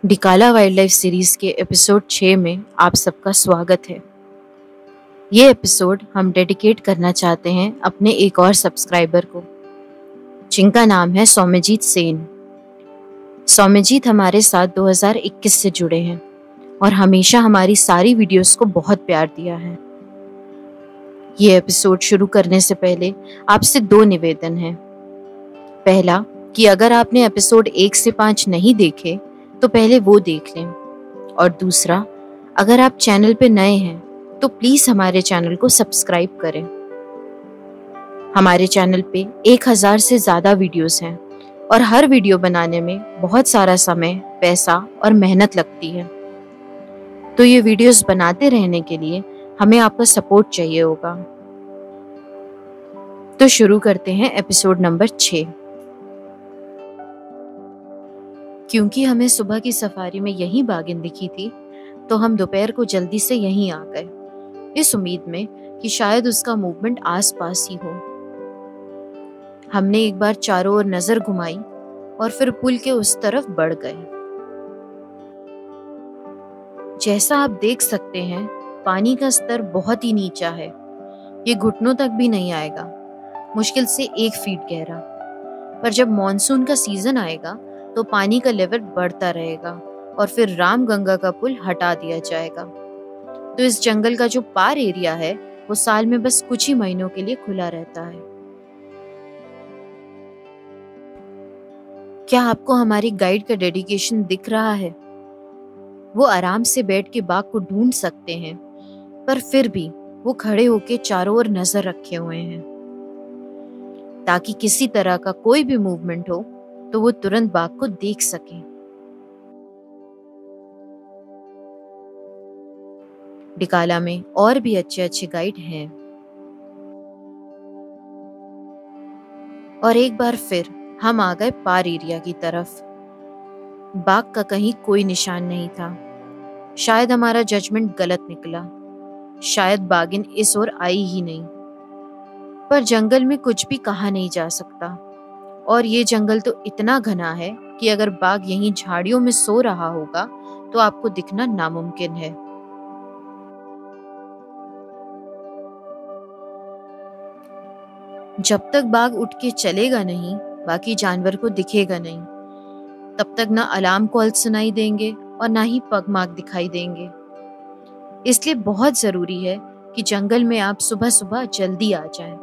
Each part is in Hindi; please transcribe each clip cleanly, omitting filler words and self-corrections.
डिकाला वाइल्ड लाइफ सीरीज के एपिसोड 6 में आप सबका स्वागत है। ये एपिसोड हम डेडिकेट करना चाहते हैं अपने एक और सब्सक्राइबर को, जिनका नाम है सौम्यजीत सेन। सौम्यजीत हमारे साथ 2021 से जुड़े हैं और हमेशा हमारी सारी वीडियोस को बहुत प्यार दिया है। ये एपिसोड शुरू करने से पहले आपसे 2 निवेदन हैं। पहला कि अगर आपने एपिसोड 1 से 5 नहीं देखे तो पहले वो देख लें, और दूसरा, अगर आप चैनल पे नए हैं तो प्लीज हमारे चैनल को सब्सक्राइब करें। हमारे चैनल पे 1000 से ज्यादा वीडियोस हैं और हर वीडियो बनाने में बहुत सारा समय, पैसा और मेहनत लगती है। तो ये वीडियोस बनाते रहने के लिए हमें आपका सपोर्ट चाहिए होगा। तो शुरू करते हैं एपिसोड नंबर 6। क्योंकि हमें सुबह की सफारी में यही बागिन दिखी थी, तो हम दोपहर को जल्दी से यहीं आ गए, इस उम्मीद में कि शायद उसका मूवमेंट आसपास ही हो। हमने एक बार चारों ओर नजर घुमाई और फिर पुल के उस तरफ बढ़ गए। जैसा आप देख सकते हैं, पानी का स्तर बहुत ही नीचा है। ये घुटनों तक भी नहीं आएगा, मुश्किल से 1 फीट गहरा। पर जब मॉनसून का सीजन आएगा तो पानी का लेवल बढ़ता रहेगा और फिर रामगंगा का पुल हटा दिया जाएगा। तो इस जंगल का जो पार एरिया है वो साल में बस कुछ ही महीनों के लिए खुला रहता है। क्या आपको हमारी गाइड का डेडिकेशन दिख रहा है? वो आराम से बैठ के बाग को ढूंढ सकते हैं, पर फिर भी वो खड़े होके चारों ओर नजर रखे हुए हैं, ताकि किसी तरह का कोई भी मूवमेंट हो तो वो तुरंत बाघ को देख सके। डिकाला में और भी अच्छे अच्छे गाइड हैं। और एक बार फिर हम आ गए पार एरिया की तरफ। बाघ का कहीं कोई निशान नहीं था। शायद हमारा जजमेंट गलत निकला, शायद बाघिन इस ओर आई ही नहीं। पर जंगल में कुछ भी कहा नहीं जा सकता, और ये जंगल तो इतना घना है कि अगर बाघ यहीं झाड़ियों में सो रहा होगा तो आपको दिखना नामुमकिन है। जब तक बाघ उठ के चलेगा नहीं, बाकी जानवर को दिखेगा नहीं, तब तक ना अलार्म कॉल सुनाई देंगे और ना ही पगमार्क दिखाई देंगे। इसलिए बहुत जरूरी है कि जंगल में आप सुबह सुबह जल्दी आ जाएं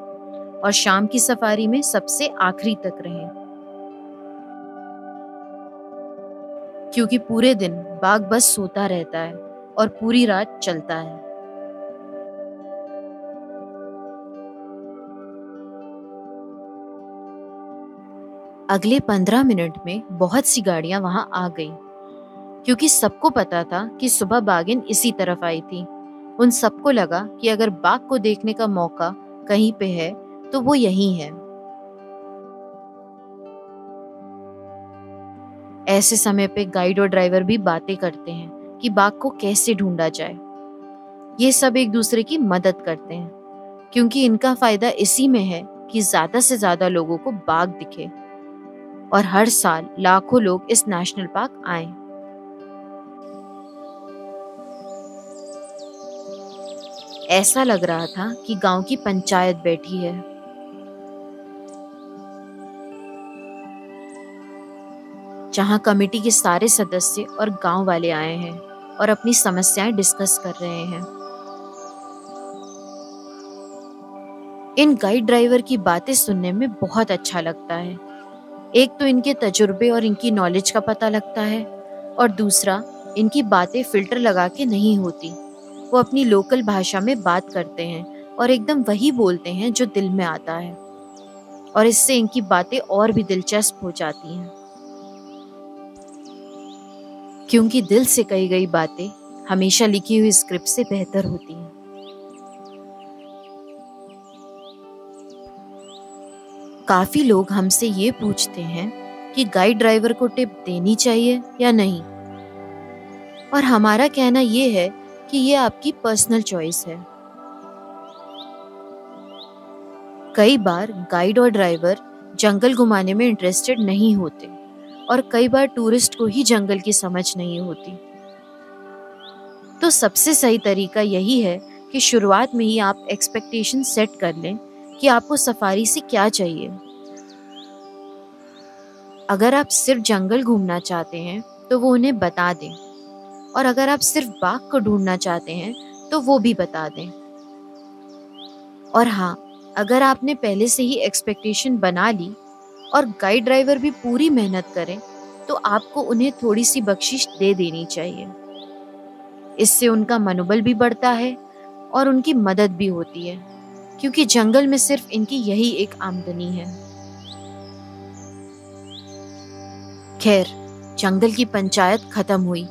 और शाम की सफारी में सबसे आखिरी तक रहें, क्योंकि पूरे दिन बाघ बस सोता रहता है और पूरी रात चलता है। अगले 15 मिनट में बहुत सी गाड़ियां वहां आ गई, क्योंकि सबको पता था कि सुबह बागिन इसी तरफ आई थी। उन सबको लगा कि अगर बाघ को देखने का मौका कहीं पे है तो वो यही है। ऐसे समय पे गाइड और ड्राइवर भी बातें करते हैं कि बाघ को कैसे ढूंढा जाए। ये सब एक दूसरे की मदद करते हैं, क्योंकि इनका फायदा इसी में है कि ज्यादा से ज्यादा लोगों को बाघ दिखे और हर साल लाखों लोग इस नेशनल पार्क आए। ऐसा लग रहा था कि गांव की पंचायत बैठी है। जहां कमेटी के सारे सदस्य और गांव वाले आए हैं और अपनी समस्याएं डिस्कस कर रहे हैं। इन गाइड ड्राइवर की बातें सुनने में बहुत अच्छा लगता है। एक तो इनके तजुर्बे और इनकी नॉलेज का पता लगता है, और दूसरा, इनकी बातें फिल्टर लगा के नहीं होती। वो अपनी लोकल भाषा में बात करते हैं और एकदम वही बोलते हैं जो दिल में आता है, और इससे इनकी बातें और भी दिलचस्प हो जाती हैं, क्योंकि दिल से कही गई बातें हमेशा लिखी हुई स्क्रिप्ट से बेहतर होती हैं। काफी लोग हमसे ये पूछते हैं कि गाइड ड्राइवर को टिप देनी चाहिए या नहीं, और हमारा कहना ये है कि ये आपकी पर्सनल चॉइस है। कई बार गाइड और ड्राइवर जंगल घुमाने में इंटरेस्टेड नहीं होते और कई बार टूरिस्ट को ही जंगल की समझ नहीं होती। तो सबसे सही तरीका यही है कि शुरुआत में ही आप एक्सपेक्टेशन सेट कर लें कि आपको सफारी से क्या चाहिए। अगर आप सिर्फ जंगल घूमना चाहते हैं तो वो उन्हें बता दें, और अगर आप सिर्फ बाघ को ढूंढना चाहते हैं तो वो भी बता दें। और हाँ, अगर आपने पहले से ही एक्सपेक्टेशन बना ली और गाइड ड्राइवर भी पूरी मेहनत करें तो आपको उन्हें थोड़ी सी बख्शिश दे देनी चाहिए। इससे उनका मनोबल भी बढ़ता है और उनकी मदद भी होती है, क्योंकि जंगल में सिर्फ इनकी यही एक आमदनी है। खैर, जंगल की पंचायत खत्म हुई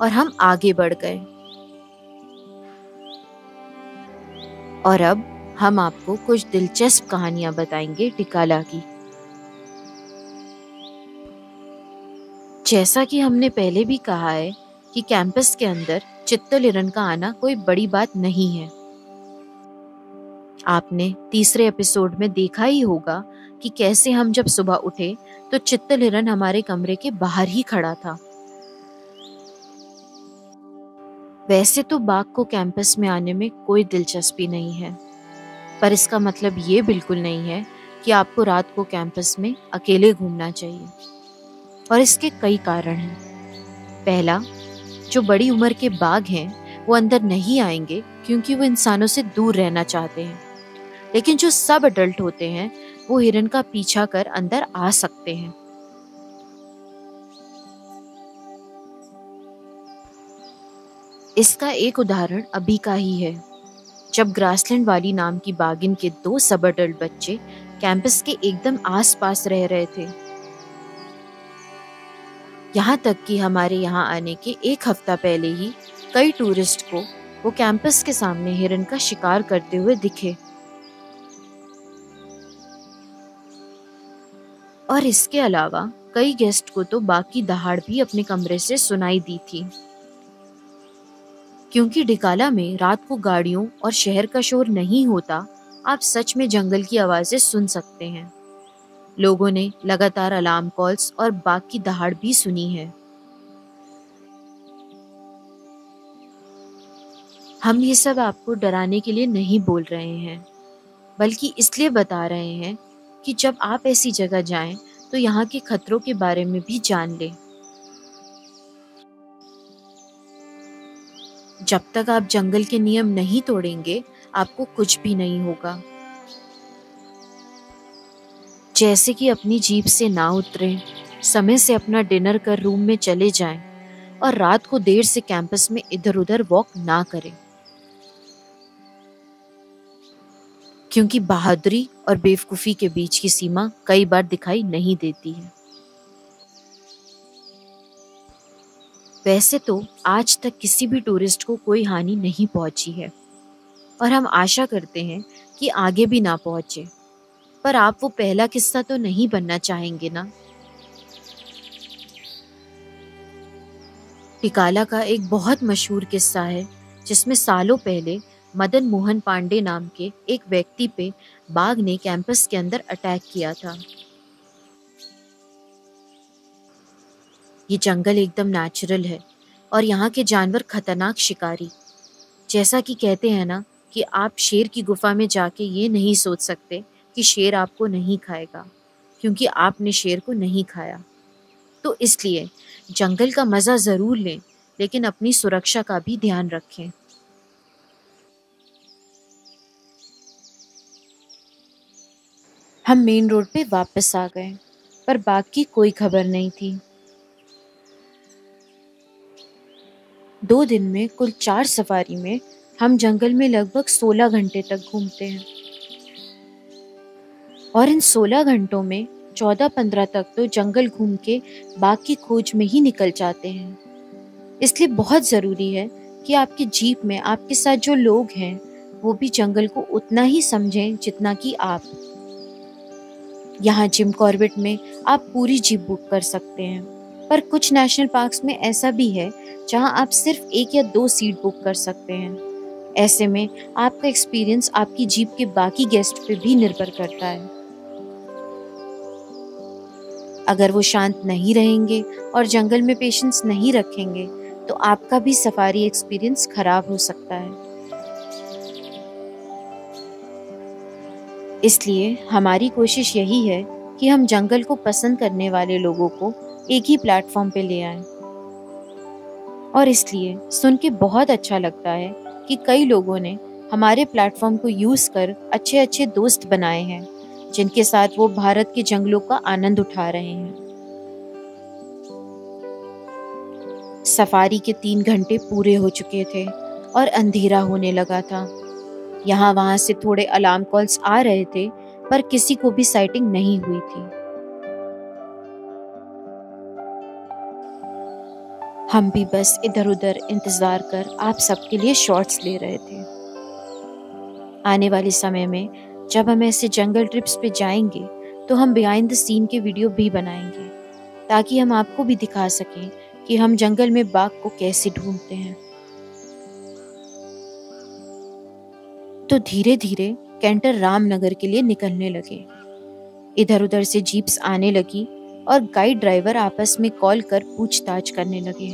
और हम आगे बढ़ गए। और अब हम आपको कुछ दिलचस्प कहानियां बताएंगे टिकाला की। जैसा कि हमने पहले भी कहा है कि कैंपस के अंदर चित्तल हिरन का आना कोई बड़ी बात नहीं है। आपने तीसरे एपिसोड में देखा ही होगा कि कैसे हम जब सुबह उठे तो चित्तल हिरन हमारे कमरे के बाहर ही खड़ा था। वैसे तो बाघ को कैंपस में आने में कोई दिलचस्पी नहीं है, पर इसका मतलब ये बिल्कुल नहीं है कि आपको रात को कैंपस में अकेले घूमना चाहिए। और इसके कई कारण हैं। पहला, जो बड़ी उम्र के बाघ हैं वो अंदर नहीं आएंगे क्योंकि वो इंसानों से दूर रहना चाहते हैं, लेकिन जो सब अडल्ट होते हैं वो हिरन का पीछा कर अंदर आ सकते हैं। इसका एक उदाहरण अभी का ही है, जब ग्रासलैंड वाली नाम की बाघिन के 2 सब अडल्ट बच्चे कैंपस के एकदम आसपास रह रहे थे। यहाँ तक कि हमारे यहाँ आने के 1 हफ्ता पहले ही कई टूरिस्ट को वो कैंपस के सामने हिरन का शिकार करते हुए दिखे। और इसके अलावा कई गेस्ट को तो बाघ की दहाड़ भी अपने कमरे से सुनाई दी थी, क्योंकि डिकाला में रात को गाड़ियों और शहर का शोर नहीं होता। आप सच में जंगल की आवाजें सुन सकते हैं। लोगों ने लगातार अलार्म कॉल्स और बाघ की दहाड़ भी सुनी है। हम ये सब आपको डराने के लिए नहीं बोल रहे हैं, बल्कि इसलिए बता रहे हैं कि जब आप ऐसी जगह जाएं तो यहाँ के खतरों के बारे में भी जान लें। जब तक आप जंगल के नियम नहीं तोड़ेंगे, आपको कुछ भी नहीं होगा। जैसे कि अपनी जीप से ना उतरें, समय से अपना डिनर कर रूम में चले जाएं और रात को देर से कैंपस में इधर उधर वॉक ना करें, क्योंकि बहादुरी और बेवकूफ़ी के बीच की सीमा कई बार दिखाई नहीं देती है। वैसे तो आज तक किसी भी टूरिस्ट को कोई हानि नहीं पहुंची है, और हम आशा करते हैं कि आगे भी ना पहुंचे। पर आप वो पहला किस्सा तो नहीं बनना चाहेंगे ना। टिकाला का एक बहुत मशहूर किस्सा है, जिसमें सालों पहले मदन मोहन पांडे नाम के एक व्यक्ति पे बाघ ने कैंपस के अंदर अटैक किया था। ये जंगल एकदम नेचुरल है और यहाँ के जानवर खतरनाक शिकारी। जैसा कि कहते हैं ना कि आप शेर की गुफा में जाके ये नहीं सोच सकते कि शेर आपको नहीं खाएगा, क्योंकि आपने शेर को नहीं खाया। तो इसलिए जंगल का मजा जरूर लें, लेकिन अपनी सुरक्षा का भी ध्यान रखें। हम मेन रोड पे वापस आ गए, पर बाघ की कोई खबर नहीं थी। 2 दिन में कुल 4 सफारी में हम जंगल में लगभग 16 घंटे तक घूमते हैं, और इन 16 घंटों में 14-15 तक तो जंगल घूम के बाघ की खोज में ही निकल जाते हैं। इसलिए बहुत ज़रूरी है कि आपकी जीप में आपके साथ जो लोग हैं वो भी जंगल को उतना ही समझें जितना कि आप। यहाँ जिम कॉर्बेट में आप पूरी जीप बुक कर सकते हैं, पर कुछ नेशनल पार्क्स में ऐसा भी है जहाँ आप सिर्फ 1 या 2 सीट बुक कर सकते हैं। ऐसे में आपका एक्सपीरियंस आपकी जीप के बाकी गेस्ट पे भी निर्भर करता है। अगर वो शांत नहीं रहेंगे और जंगल में पेशेंस नहीं रखेंगे तो आपका भी सफारी एक्सपीरियंस खराब हो सकता है। इसलिए हमारी कोशिश यही है कि हम जंगल को पसंद करने वाले लोगों को एक ही प्लेटफॉर्म पे ले आएं। और इसलिए सुन के बहुत अच्छा लगता है कि कई लोगों ने हमारे प्लेटफॉर्म को यूज कर अच्छे अच्छे दोस्त बनाए हैं, जिनके साथ वो भारत के जंगलों का आनंद उठा रहे हैं। सफारी के 3 घंटे पूरे हो चुके थे और अंधेरा होने लगा था। यहाँ वहां से थोड़े अलार्म कॉल्स आ रहे थे, पर किसी को भी साइटिंग नहीं हुई थी। हम भी बस इधर उधर इंतजार कर आप सबके लिए शॉट्स ले रहे थे। आने वाले समय में जब हम ऐसे जंगल ट्रिप्स पे जाएंगे तो हम बिहाइंड द सीन के वीडियो भी बनाएंगे, ताकि हम आपको भी दिखा सकें कि हम जंगल में बाघ को कैसे ढूंढते हैं। तो धीरे धीरे कैंटर रामनगर के लिए निकलने लगे। इधर उधर से जीप्स आने लगी और गाइड ड्राइवर आपस में कॉल कर पूछताछ करने लगे,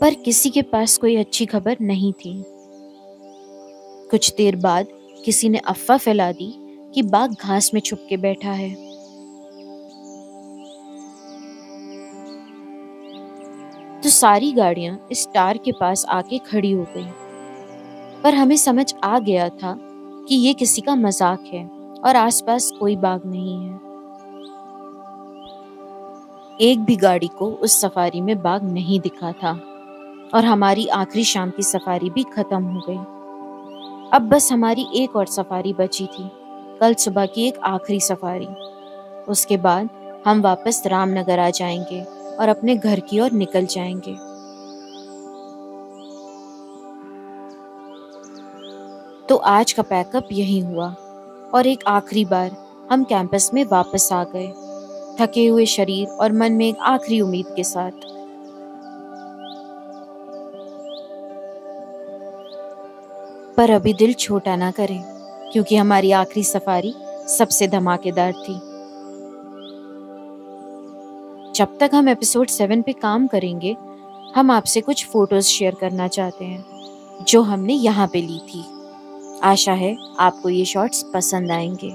पर किसी के पास कोई अच्छी खबर नहीं थी। कुछ देर बाद किसी ने अफवाह फैला दी कि बाघ घास में छुप के बैठा है। तो सारी गाड़ियां इस टार के पास आके खड़ी हो गई, पर हमें समझ आ गया था कि ये किसी का मजाक है और आसपास कोई बाघ नहीं है। एक भी गाड़ी को उस सफारी में बाघ नहीं दिखा था और हमारी आखिरी शाम की सफारी भी खत्म हो गई। अब बस हमारी एक और सफारी बची थी, कल सुबह की एक आखिरी सफारी। उसके बाद हम वापस रामनगर आ जाएंगे और अपने घर की ओर निकल जाएंगे। तो आज का पैकअप यही हुआ और एक आखिरी बार हम कैंपस में वापस आ गए, थके हुए शरीर और मन में एक आखिरी उम्मीद के साथ। पर अभी दिल छोटा ना करें, क्योंकि हमारी आखिरी सफारी सबसे धमाकेदार थी। जब तक हम एपिसोड 7 पे काम करेंगे, हम आपसे कुछ फोटोज शेयर करना चाहते हैं जो हमने यहाँ पे ली थी। आशा है आपको ये शॉट्स पसंद आएंगे।